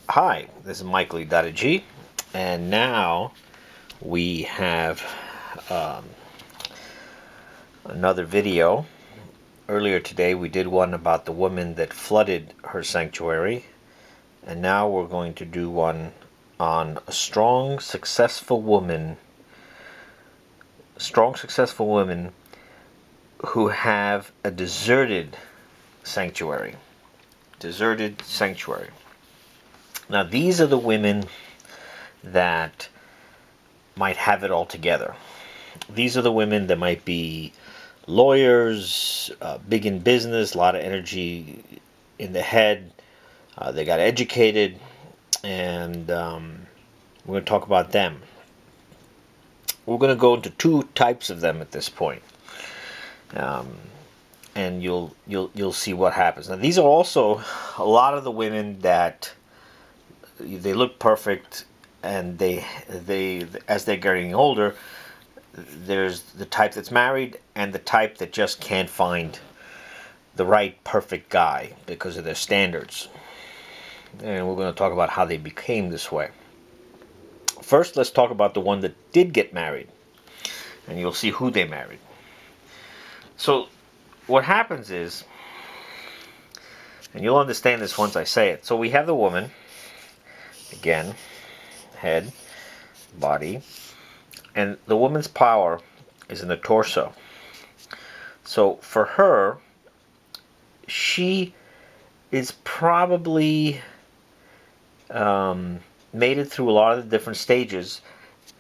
Hi, this is Michael.G, and now we have um, another video. Earlier today, we did one about the woman that flooded her sanctuary, and now we're going to do one on a strong, successful women who have a deserted sanctuary. Deserted sanctuary. Now, these are the women that might have it all together. These are the women that might be lawyers, big in business, a lot of energy in the head. They got educated, and we're going to talk about them. We're going to go into two types of them at this point, um, and you'll see what happens. Now, these are also a lot of the women that they look perfect, and they as they're getting older, there's the type that's married and the type that just can't find the right perfect guy because of their standards. And we're going to talk about how they became this way. First, let's talk about the one that did get married, and you'll see who they married. So, what happens is, and you'll understand this once I say it. So, we have the woman, again, head, body, and the woman's power is in the torso. So, for her, she is probably made it through a lot of the different stages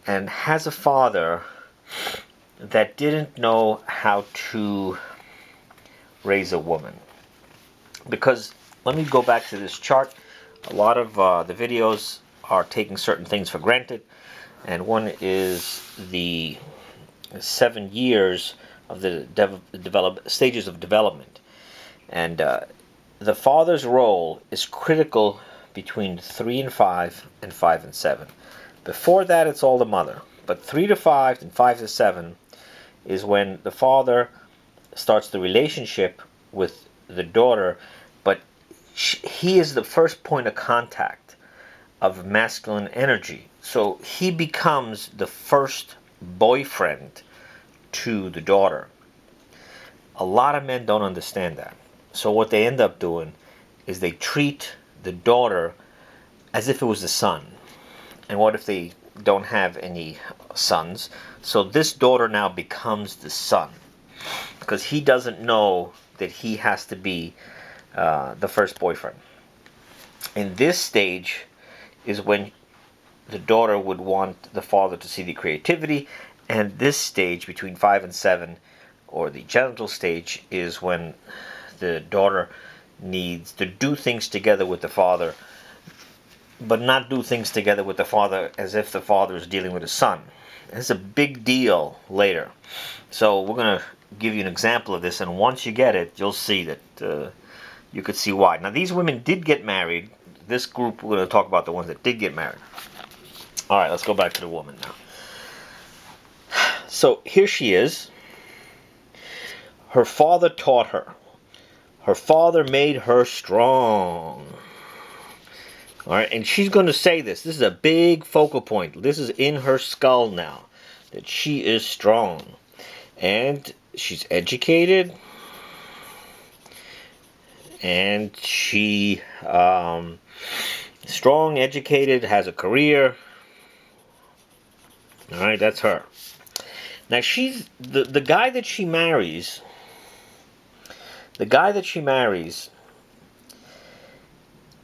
and has a father that didn't know how to raise a woman. Because, let me go back to this chart. A lot of the videos are taking certain things for granted, and one is the 7 years of the stages of development. And the father's role is critical between 3 and 5 and 5 and 7. Before that, it's all the mother. But 3 to 5 and 5 to 7 is when the father starts the relationship with the daughter, but he is the first point of contact of masculine energy. So he becomes the first boyfriend to the daughter. A lot of men don't understand that. So what they end up doing is they treat the daughter as if it was the son. And what if they don't have any sons? So this daughter now becomes the son, because he doesn't know that he has to be the first boyfriend. In this stage is when the daughter would want the father to see the creativity, and this stage between 5 and 7, or the genital stage, is when the daughter needs to do things together with the father, but not do things together with the father as if the father is dealing with his son. It's a big deal later. So we're going to give you an example of this, and once you get it, you'll see that you could see why. Now, these women did get married. This group, we're going to talk about the ones that did get married. All right, let's go back to the woman now. So here she is. Her father taught her. Her father made her strong. All right, and she's going to say this. This is a big focal point. This is in her skull now, that she is strong. And she's educated. And she, strong, educated, has a career. All right, that's her. Now, she's, the guy that she marries,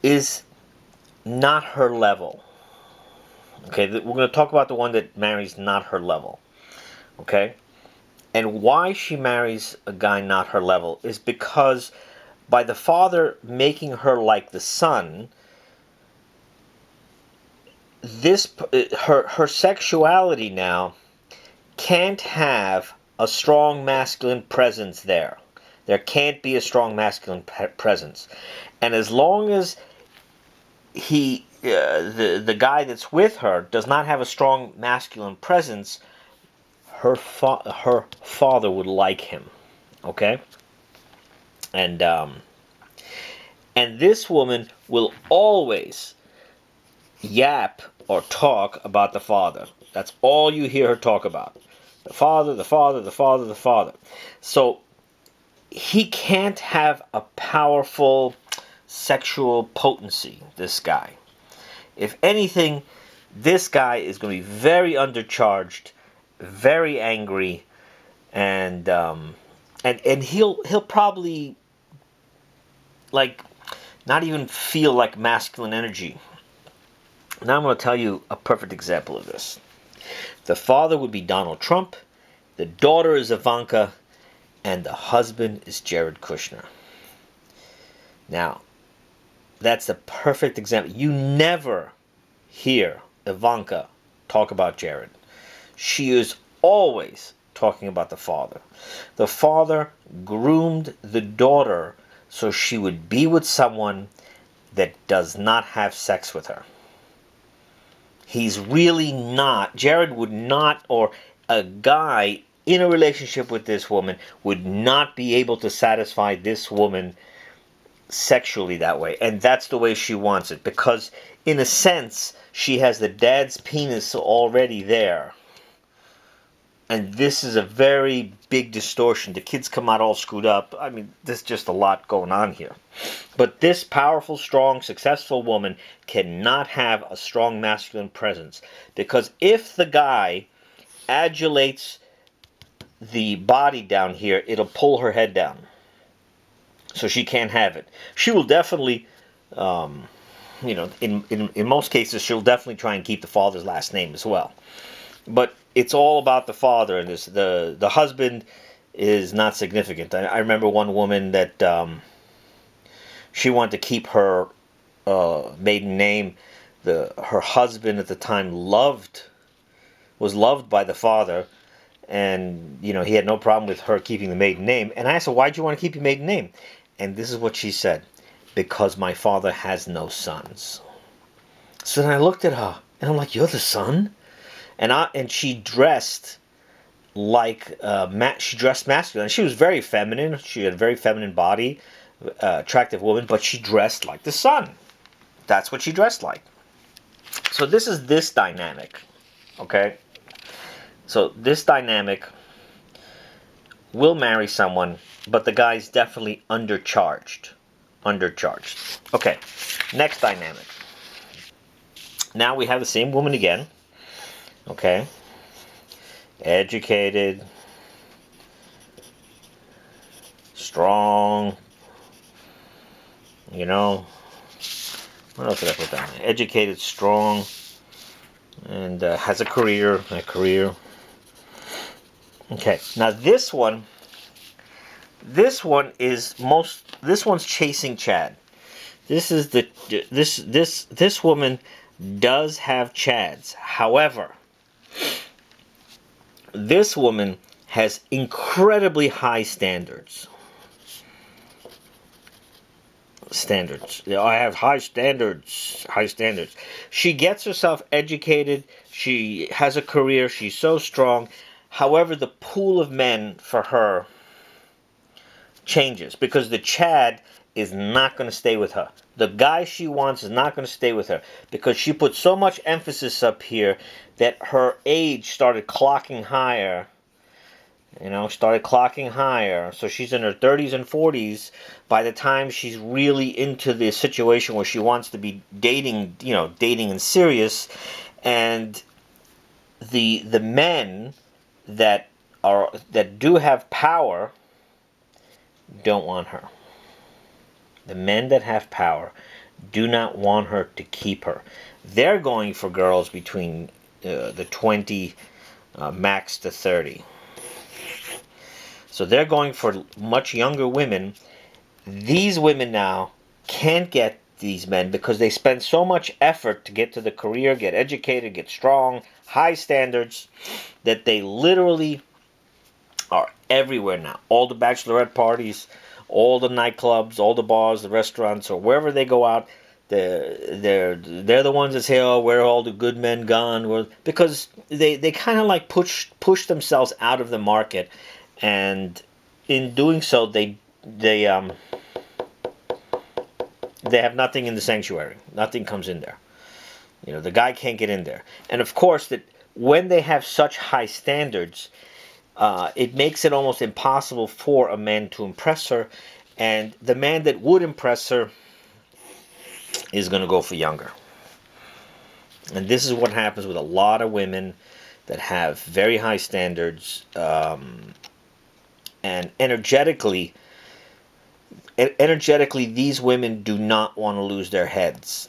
is not her level. Okay, we're going to talk about the one that marries not her level. Okay? And why she marries a guy not her level is because by the father making her like the son, her sexuality now can't have a strong masculine presence there. There can't be a strong masculine presence. And as long as the guy that's with her does not have a strong masculine presence, her father would like him. Okay? And this woman will always yap or talk about the Father. That's all you hear her talk about. The Father, the Father, the Father, the Father. So he can't have a powerful sexual potency, this guy. If anything, this guy is going to be very undercharged, very angry, and he'll probably like not even feel like masculine energy. Now I'm going to tell you a perfect example of this. The father would be Donald Trump, the daughter is Ivanka, and the husband is Jared Kushner. Now, that's the perfect example. You never hear Ivanka talk about Jared. She is always talking about the father. The father groomed the daughter so she would be with someone that does not have sex with her. He's really not, Jared would not, or a guy in a relationship with this woman would not be able to satisfy this woman sexually that way. And that's the way she wants it. Because, in a sense, she has the dad's penis already there. And this is a very big distortion. The kids come out all screwed up. I mean, there's just a lot going on here. But this powerful, strong, successful woman cannot have a strong masculine presence. Because if the guy adulates the body down here, it'll pull her head down. So she can't have it. She will definitely, in most cases, she'll definitely try and keep the father's last name as well. But it's all about the father, and the husband is not significant. I remember one woman that she wanted to keep her maiden name. Her husband at the time was loved by the father, and he had no problem with her keeping the maiden name. And I asked her, "Why do you want to keep your maiden name?" And this is what she said: "Because my father has no sons." So then I looked at her, and I'm like, "You're the son?" And she dressed like she dressed masculine. She was very feminine. She had a very feminine body, attractive woman, but she dressed like the son. That's what she dressed like. So this is this dynamic, okay? So this dynamic will marry someone, but the guy's definitely undercharged. Undercharged. Okay, next dynamic. Now we have the same woman again. Okay, educated, strong, what else did I put down there? Educated, strong, and has a career. Okay, now this one's chasing Chad. This woman does have Chads. However, this woman has incredibly high standards. I have high standards. She gets herself educated. She has a career. She's so strong. However, the pool of men for her changes because the Chad is not going to stay with her. The guy she wants is not going to stay with her because she put so much emphasis up here that her age started clocking higher. So she's in her 30s and 40s by the time she's really into the situation where she wants to be dating and serious. And the men that do have power don't want her. The men that have power do not want her to keep her. They're going for girls between the 20 max to 30. So they're going for much younger women. These women now can't get these men because they spend so much effort to get to the career, get educated, get strong, high standards, that they literally are everywhere now. All the bachelorette parties, all the nightclubs, all the bars, the restaurants, or wherever they go out, they're the ones that say, "Oh, where are all the good men gone?" Because they kind of like push themselves out of the market, and in doing so, they have nothing in the sanctuary. Nothing comes in there. The guy can't get in there. And of course, that when they have such high standards, it makes it almost impossible for a man to impress her. And the man that would impress her is going to go for younger. And this is what happens with a lot of women that have very high standards, and energetically, these women do not want to lose their heads.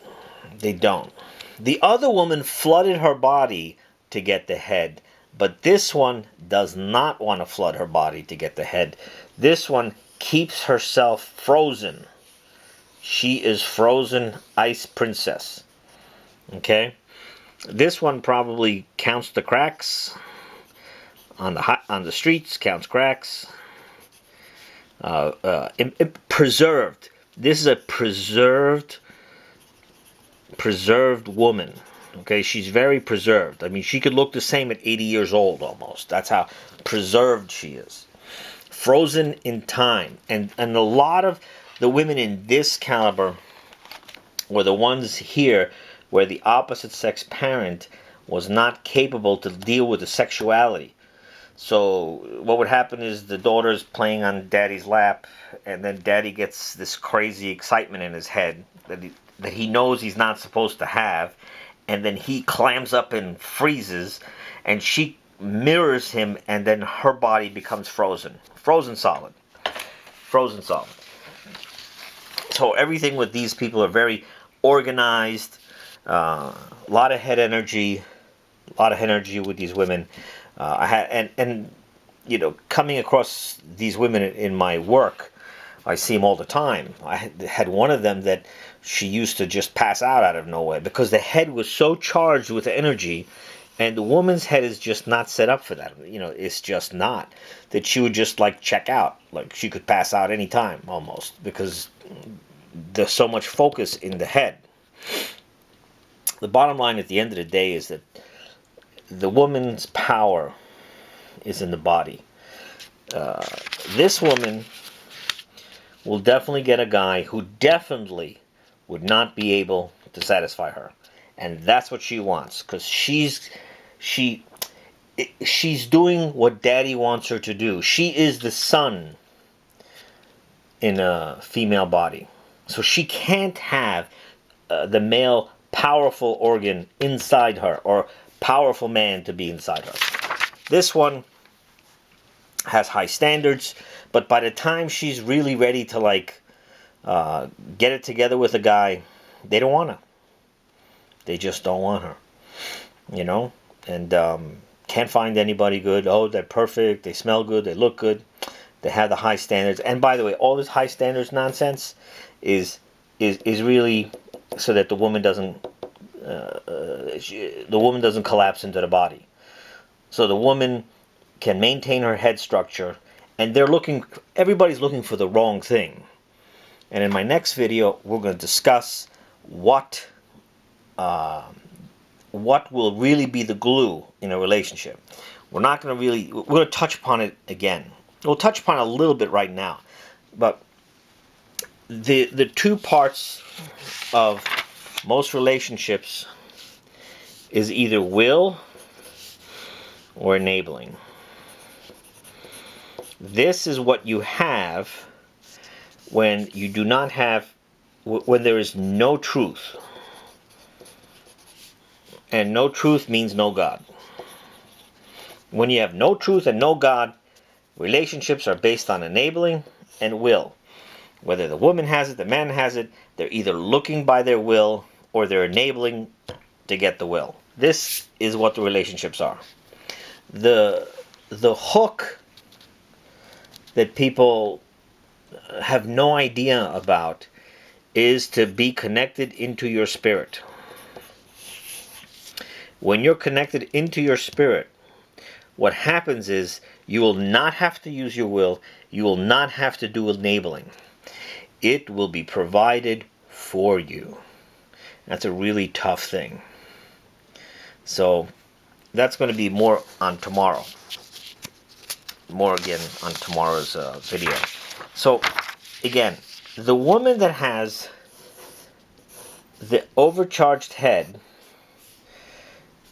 They don't. The other woman flooded her body to get the head, but this one does not want to flood her body to get the head. This one keeps herself frozen. She is frozen ice princess. Okay? This one probably counts the cracks on the streets, counts cracks. Preserved. This is a preserved woman. Okay, she's very preserved. I mean, she could look the same at 80 years old almost. That's how preserved she is. Frozen in time. And a lot of the women in this caliber were the ones here where the opposite sex parent was not capable to deal with the sexuality. So what would happen is the daughter's playing on daddy's lap, and then daddy gets this crazy excitement in his head that he knows he's not supposed to have, and then he clams up and freezes, and she mirrors him, and then her body becomes frozen solid. So everything with these people are very organized, a lot of head energy, with these women. I had coming across these women in my work, I see them all the time. I had one of them that she used to just pass out of nowhere because the head was so charged with energy, and the woman's head is just not set up for that. It's just not. That she would just check out, she could pass out any time almost because there's so much focus in the head. The bottom line at the end of the day is that the woman's power is in the body. This woman will definitely get a guy who definitely would not be able to satisfy her, and that's what she wants, because she's doing what daddy wants her to do. She is the sun in a female body, so she can't have the male powerful organ inside her, or powerful man to be inside her. This one has high standards, but by the time she's really ready to get it together with a guy, they don't want her. They just don't want her, and can't find anybody good. Oh, they're perfect, they smell good, they look good, they have the high standards. And by the way, all this high standards nonsense is really so that the woman doesn't collapse into the body. So the woman can maintain her head structure, and everybody's looking for the wrong thing. And in my next video, we're going to discuss what will really be the glue in a relationship. We're going to touch upon it again. We'll touch upon it a little bit right now, but the two parts of most relationships is either will or enabling. This is what you have when you do not have, when there is no truth. And no truth means no God. When you have no truth and no God, relationships are based on enabling and will. Whether the woman has it, the man has it, they're either looking by their will or they're enabling to get the will. This is what the relationships are. The hook that people have no idea about is to be connected into your spirit. When you're connected into your spirit, what happens is you will not have to use your will. You will not have to do enabling. It will be provided for you. That's a really tough thing. So that's going to be more on tomorrow. More again on tomorrow's video. So again, the woman that has the overcharged head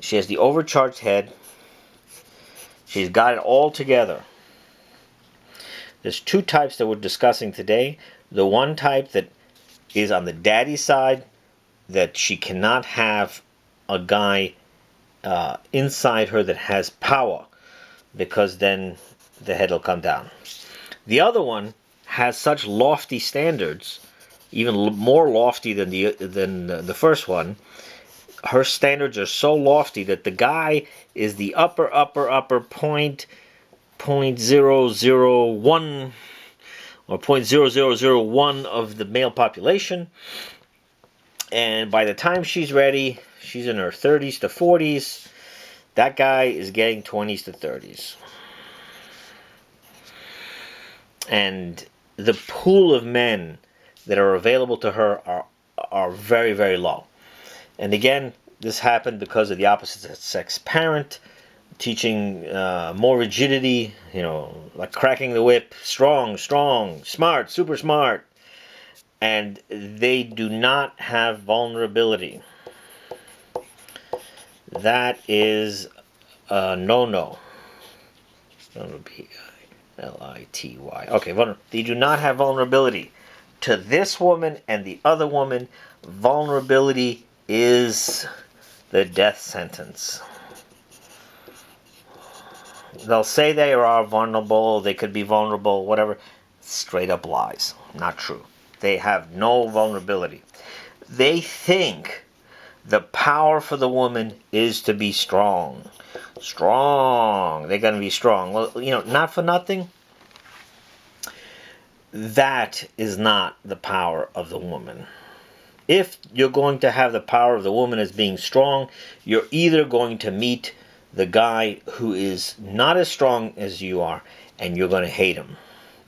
She has the overcharged head. She's got it all together. There's two types that we're discussing today. The one type that is on the daddy side, that she cannot have a guy inside her that has power, because then the head will come down. The other one has such lofty standards, even more lofty than the first one. Her standards are so lofty that the guy is the upper point 0.001 or 0.0001 of the male population. And by the time she's ready, she's in her 30s to 40s. That guy is getting 20s to 30s. And the pool of men that are available to her are very, very low. And again, this happened because of the opposite sex parent teaching more rigidity, like cracking the whip, strong, smart, super smart. And they do not have vulnerability. That is a no-no. L-I-T-Y. Okay, they do not have vulnerability. To this woman and the other woman, vulnerability is the death sentence. They'll say they are vulnerable, they could be vulnerable, whatever. Straight up lies. Not true. They have no vulnerability. They think the power for the woman is to be strong. Strong. They're going to be strong. Well, not for nothing. That is not the power of the woman. If you're going to have the power of the woman as being strong, you're either going to meet the guy who is not as strong as you are, and you're going to hate him.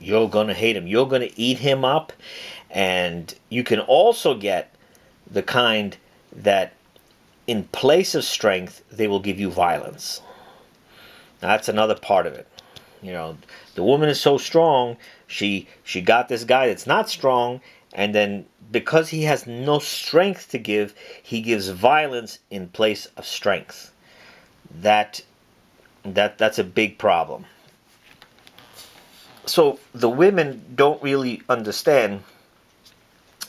You're going to hate him. You're going to eat him up. And you can also get the kind that in place of strength, they will give you violence. Now, that's another part of it. The woman is so strong, she got this guy that's not strong, and then because he has no strength to give, he gives violence in place of strength. That's a big problem. So the women don't really understand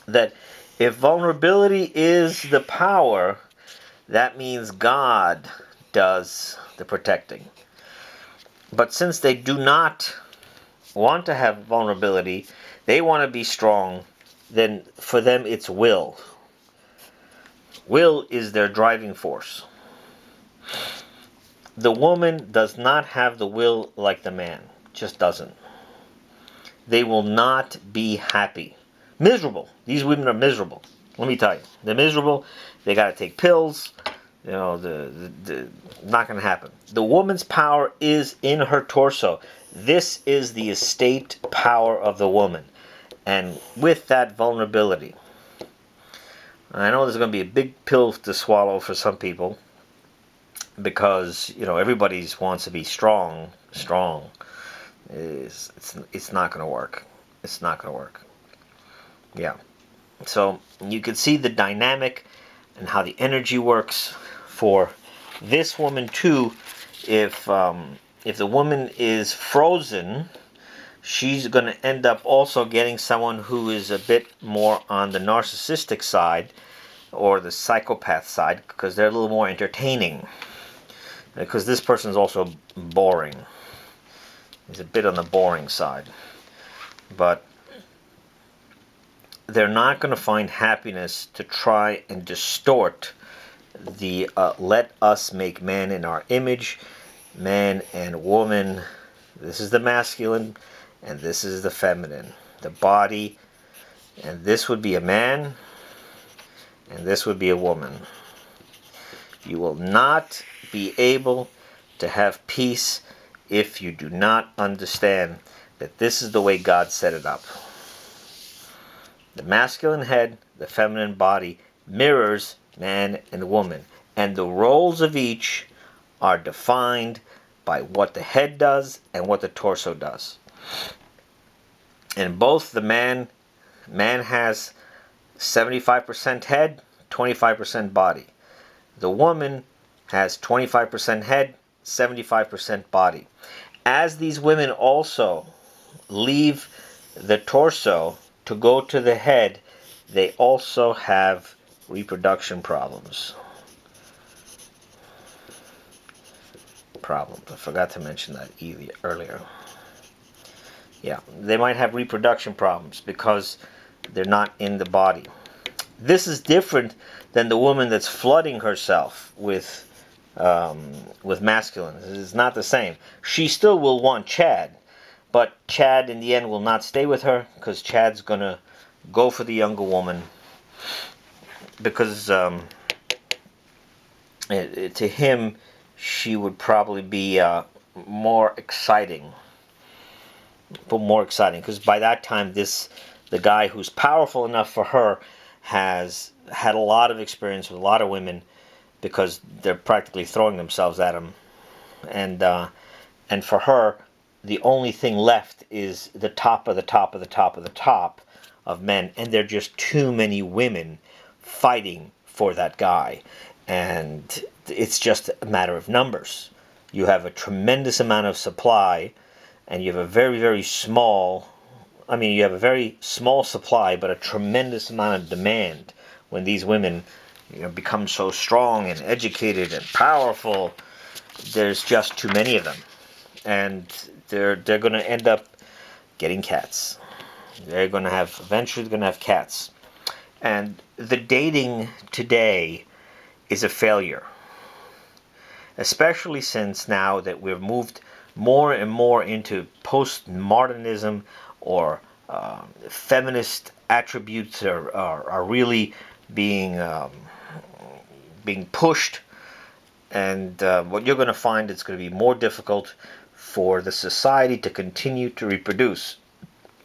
that if vulnerability is the power, that means God does the protecting. But since they do not want to have vulnerability, they want to be strong, then for them it's will. Will is their driving force. The woman does not have the will like the man. Just doesn't. They will not be happy. Miserable. These women are miserable. Let me tell you. They're miserable. They got to take pills. Not going to happen. The woman's power is in her torso. This is the estate power of the woman. And with that vulnerability. I know there's going to be a big pill to swallow for some people. Because, everybody wants to be strong. It's not going to work. It's not going to work. Yeah. So you can see the dynamic and how the energy works for this woman too. If the woman is frozen, she's going to end up also getting someone who is a bit more on the narcissistic side or the psychopath side, because they're a little more entertaining. Because this person is also boring. He's a bit on the boring side. But they're not going to find happiness to try and distort the let us make man in our image, man and woman. This is the masculine and this is the feminine. The body, and this would be a man and this would be a woman. You will not be able to have peace if you do not understand that this is the way God set it up. The masculine head, the feminine body, mirrors man and woman. And the roles of each are defined by what the head does and what the torso does. And both the man has 75% head, 25% body. The woman has 25% head, 75% body. As these women also leave the torso to go to the head, they also have reproduction problems. I forgot to mention that earlier. Yeah, they might have reproduction problems because they're not in the body. This is different than the woman that's flooding herself with masculine. It's not the same. She still will want Chad, but Chad in the end will not stay with her because Chad's gonna go for the younger woman because to him she would probably be more exciting. But more exciting because by that time the guy who's powerful enough for her has had a lot of experience with a lot of women because they're practically throwing themselves at him, and for her the only thing left is the top of the top of the top of the top of men, and there are just too many women fighting for that guy, and it's just a matter of numbers. You have a tremendous amount of supply and you have a very, very small, you have a very small supply, but a tremendous amount of demand. When these women, become so strong and educated and powerful, there's just too many of them, and they're going to end up getting cats. They're going to have eventually going to have cats, and the dating today is a failure, especially since now that we've moved more and more into postmodernism, or feminist attributes are really being pushed, and what you're going to find, it's going to be more difficult for the society to continue to reproduce.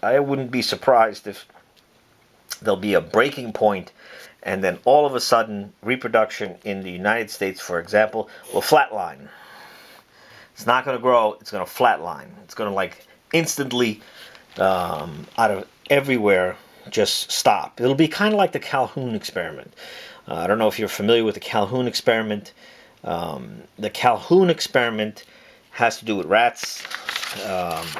I wouldn't be surprised if there'll be a breaking point, and then all of a sudden reproduction in the United States, for example, will flatline. It's not going to grow, it's going to flatline. It's going to instantly, out of everywhere, just stop. It'll be kind of like the Calhoun experiment. I don't know if you're familiar with the Calhoun experiment. The Calhoun experiment has to do with rats.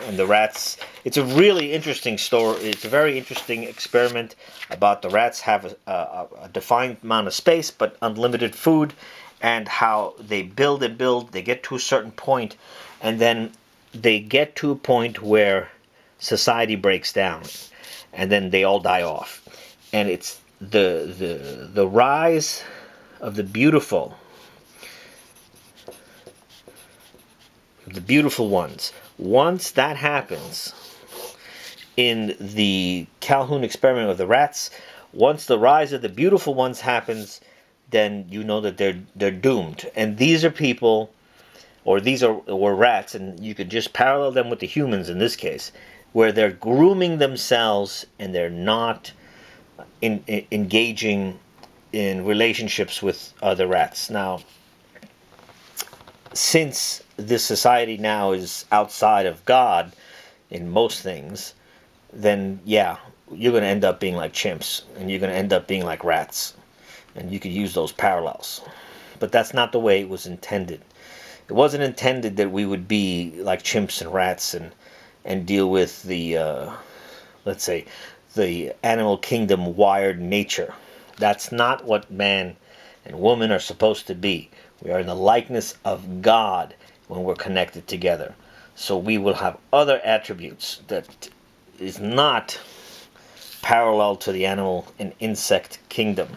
And the rats, it's a really interesting story. It's a very interesting experiment about the rats have a defined amount of space but unlimited food, and how they build and build. They get to a certain point, and then they get to a point where society breaks down, and then they all die off. And it's the rise of the beautiful ones. Once that happens in the Calhoun experiment with the rats, once the rise of the beautiful ones happens, then you know that they're doomed. And these are people, or rats, and you could just parallel them with the humans in this case, where they're grooming themselves and they're not engaging in relationships with other rats. Now, since this society now is outside of God in most things, then yeah, you're going to end up being like chimps, and you're going to end up being like rats. And you could use those parallels. But that's not the way it was intended. It wasn't intended that we would be like chimps and rats and deal with the, let's say, the animal kingdom wired nature. That's not what man and woman are supposed to be. We are in the likeness of God when we're connected together. So we will have other attributes that is not parallel to the animal and insect kingdom.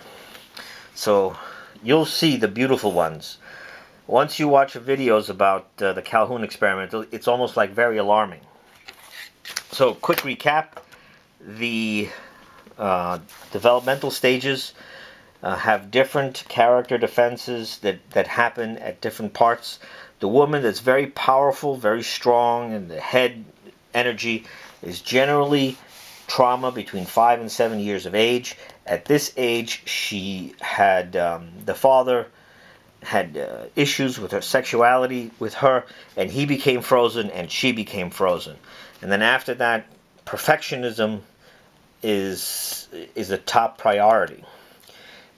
So you'll see the beautiful ones. Once you watch videos about the Calhoun experiment, it's almost like very alarming. So quick recap. The developmental stages have different character defenses that happen at different parts. The woman that's very powerful, very strong, and the head energy is generally trauma between 5 and 7 years of age. At this age, she had the father had issues with her sexuality with her, and he became frozen, and she became frozen. And then after that, perfectionism is a top priority.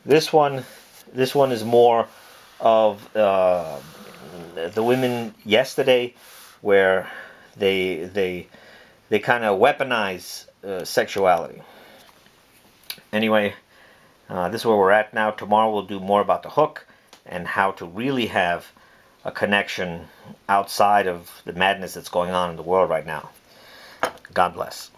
This one is more of the women yesterday, where they kind of weaponize sexuality. Anyway, this is where we're at now. Tomorrow we'll do more about the hook and how to really have a connection outside of the madness that's going on in the world right now. God bless.